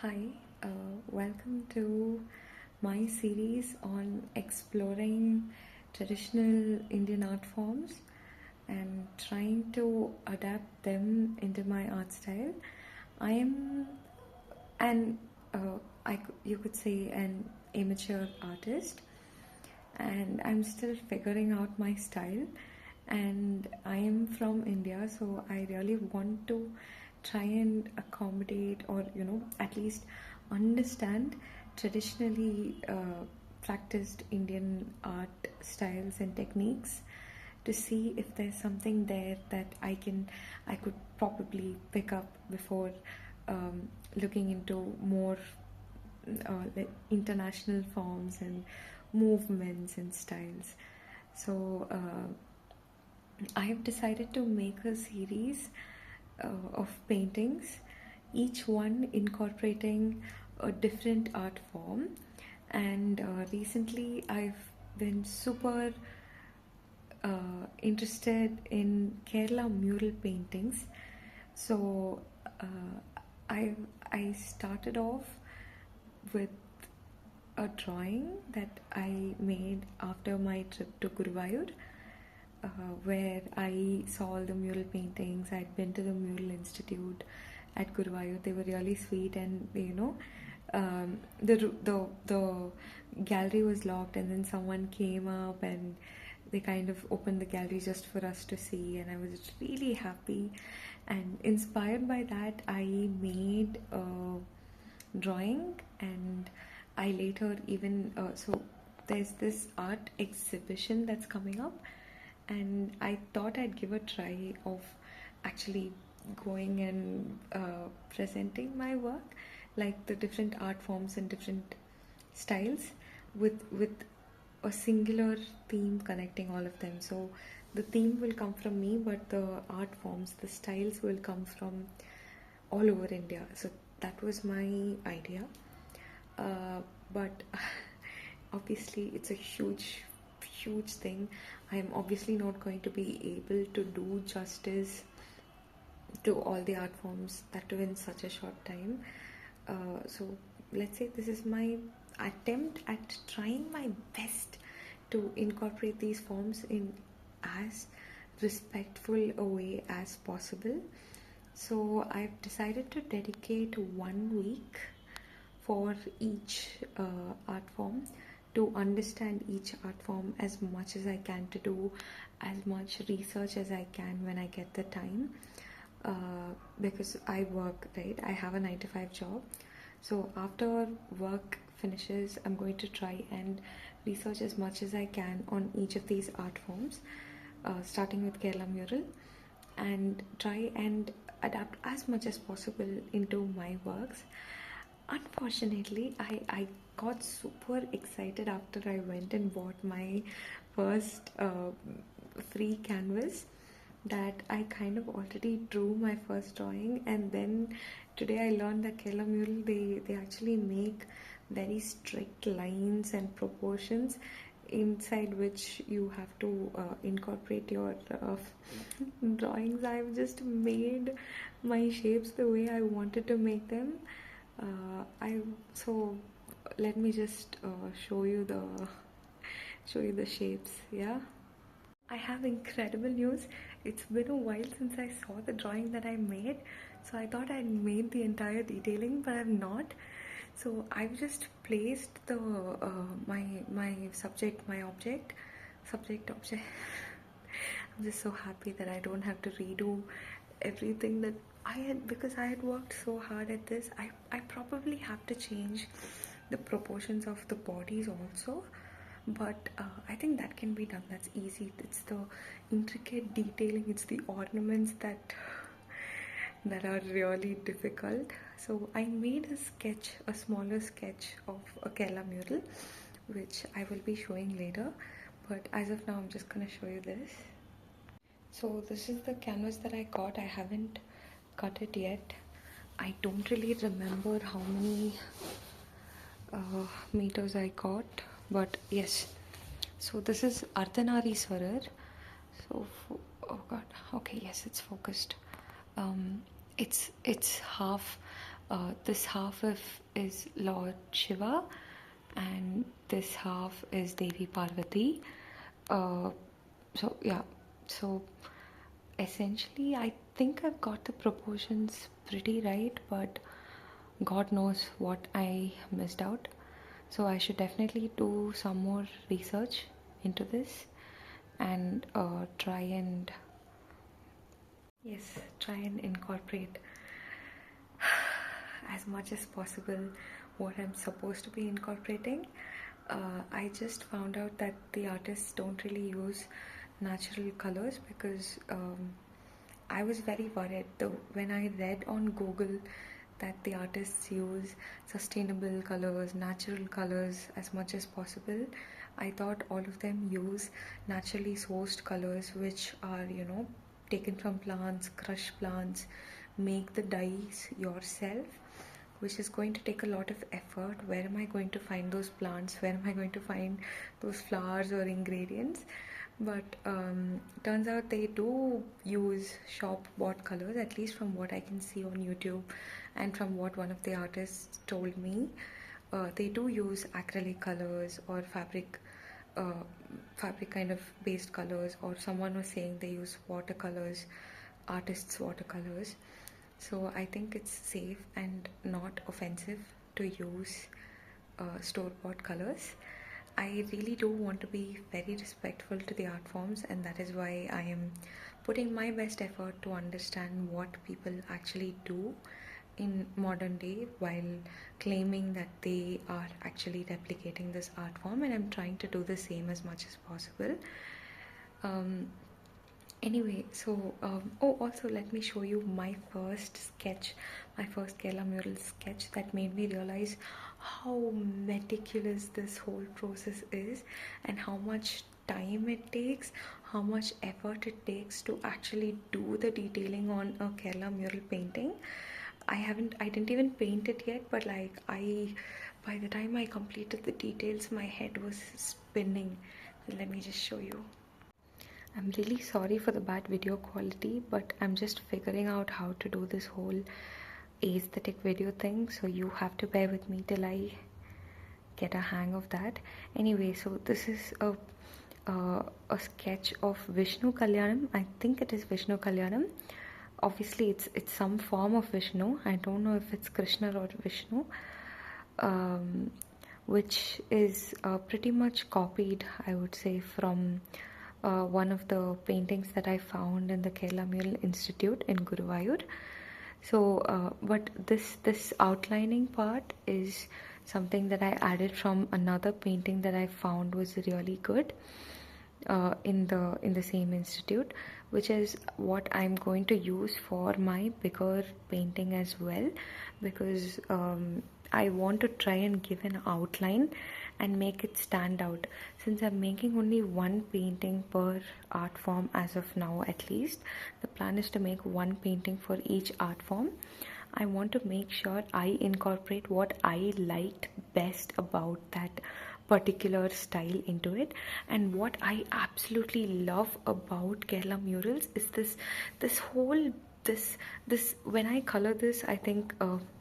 Hi, welcome to my series on exploring traditional Indian art forms and trying to adapt them into my art style. I am an, you could say, an amateur artist, and I'm still figuring out my style. And I am from India, so I really want to try and accommodate, or at least understand traditionally practiced Indian art styles and techniques to see if there's something there that I could probably pick up before looking into more like international forms and movements and styles. So I have decided to make a series of paintings, each one incorporating a different art form. And recently, I've been super interested in Kerala mural paintings. So I I started off with a drawing that I made after my trip to Guruvayur, where I saw all the mural paintings. I'd been to the Mural Institute at Guruvayur. They were really sweet, and the gallery was locked, and then someone came up and they kind of opened the gallery just for us to see, and I was really happy. And inspired by that, I made a drawing, and I later even so there's this art exhibition that's coming up, and I thought I'd give a try of actually going and presenting my work, like the different art forms and different styles, with a singular theme connecting all of them. So the theme will come from me, but the art forms, the styles will come from all over India. So that was my idea. But obviously, it's a huge thing. I am obviously not going to be able to do justice to all the art forms, that too in such a short time. So let's say this is my attempt at trying my best to incorporate these forms in as respectful a way as possible. So I've decided to dedicate 1 week for each art form, to understand each art form as much as I can, to do as much research as I can when I get the time, because I work, right? I have a 9 to 5 job. So after work finishes, I'm going to try and research as much as I can on each of these art forms, starting with Kerala mural, and try and adapt as much as possible into my works. Unfortunately, I got super excited after I went and bought my first free canvas, that I kind of already drew my first drawing. And then today I learned that Kerala mural, they actually make very strict lines and proportions inside which you have to incorporate your drawings. I've just made my shapes the way I wanted to make them. So let me just show you the shapes. Yeah, I have incredible news. It's been a while since I saw the drawing that I made, so I thought I'd made the entire detailing, but I've not. So I've just placed the my subject, my object, subject object. I'm just so happy that I don't have to redo everything that I had, because I had worked so hard at this. I probably have to change the proportions of the bodies also, but I think that can be done. That's easy. It's the intricate detailing, it's the ornaments that are really difficult. So I made a smaller sketch of a Kerala mural, which I will be showing later, but as of now I'm just gonna show you this. So this is the canvas that I got. I haven't cut it yet. I don't really remember how many meters I got, but yes. So this is Ardhanari Swarar. So oh god, okay, yes, it's focused. It's half This half is Lord Shiva, and this half is Devi Parvati. Uh, so yeah, so essentially, I think I've got the proportions pretty right, but God knows what I missed out. So I should definitely do some more research into this and try and incorporate as much as possible what I'm supposed to be incorporating. I just found out that the artists don't really use natural colors because I was very worried though when I read on Google that the artists use sustainable colors, natural colors as much as possible. I thought all of them use naturally sourced colors, which are, taken from plants, crushed plants, make the dyes yourself, which is going to take a lot of effort. Where am I going to find those plants? Where am I going to find those flowers or ingredients? But turns out they do use shop bought colors, at least from what I can see on YouTube and from what one of the artists told me. They do use acrylic colors or fabric kind of based colors, or someone was saying they use watercolors, artists watercolors. So I think it's safe and not offensive to use store-bought colors. I really do want to be very respectful to the art forms, and that is why I am putting my best effort to understand what people actually do in modern day while claiming that they are actually replicating this art form, and I'm trying to do the same as much as possible. Anyway, so also let me show you my first sketch, my first Kerala mural sketch that made me realize how meticulous this whole process is and how much time it takes, how much effort it takes to actually do the detailing on a Kerala mural painting. I didn't even paint it yet, but by the time I completed the details, my head was spinning. Let me just show you. I'm really sorry for the bad video quality, but I'm just figuring out how to do this whole aesthetic video thing, so you have to bear with me till I get a hang of that. Anyway, so this is a sketch of Vishnu Kalyanam. I think it is Vishnu Kalyanam. Obviously, it's some form of Vishnu. I don't know if it's Krishna or Vishnu, which is pretty much copied, I would say, from one of the paintings that I found in the Kerala Mural Institute in Guruvayur. So, but this outlining part is something that I added from another painting that I found was really good in the same institute, which is what I'm going to use for my bigger painting as well, because I want to try and give an outline and make it stand out. Since I'm making only one painting per art form as of now, at least the plan is to make one painting for each art form. I want to make sure I incorporate what I liked best about that particular style into it. And what I absolutely love about Kerala murals is this whole this when I color this, I think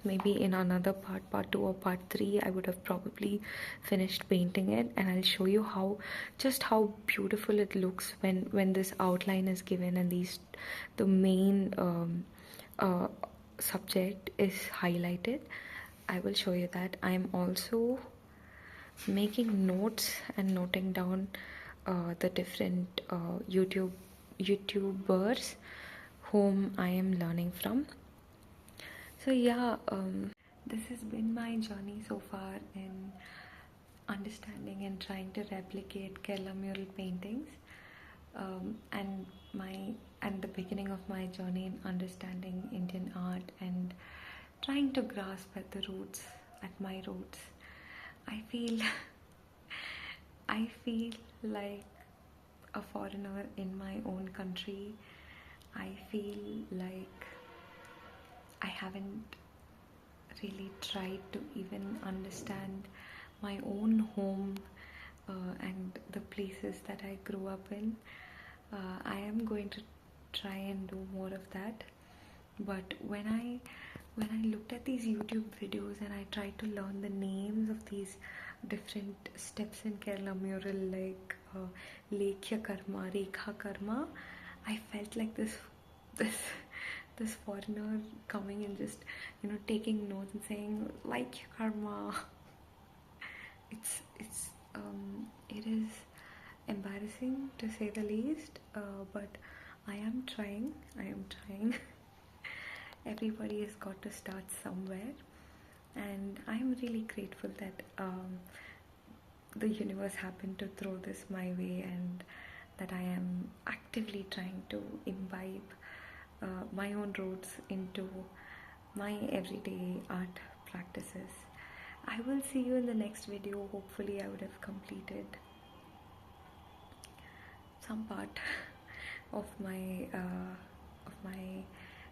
maybe in another part 2 or part 3, I would have probably finished painting it, and I'll show you how beautiful it looks when this outline is given and the main subject is highlighted. I will show you that. I am also making notes and noting down the different YouTubers whom I am learning from. So yeah, this has been my journey so far in understanding and trying to replicate Kerala mural paintings, and the beginning of my journey in understanding Indian art and trying to grasp at my roots. I feel I feel like a foreigner in my own country. I feel like I haven't really tried to even understand my own home and the places that I grew up in. I am going to try and do more of that. But when I when I looked at these YouTube videos and I tried to learn the names of these different steps in Kerala mural, like Lekhya Karma, Rekha Karma, I felt like this this foreigner coming and just taking notes and saying Lekhya Karma. It is embarrassing to say the least, but I am trying. I am trying. Everybody has got to start somewhere, and I'm really grateful that the universe happened to throw this my way, and that I am actively trying to imbibe my own roots into my everyday art practices. I will see you in the next video. Hopefully I would have completed some part of my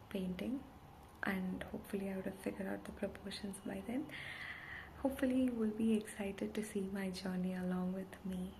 painting, and hopefully I would have figured out the proportions by then. Hopefully you will be excited to see my journey along with me.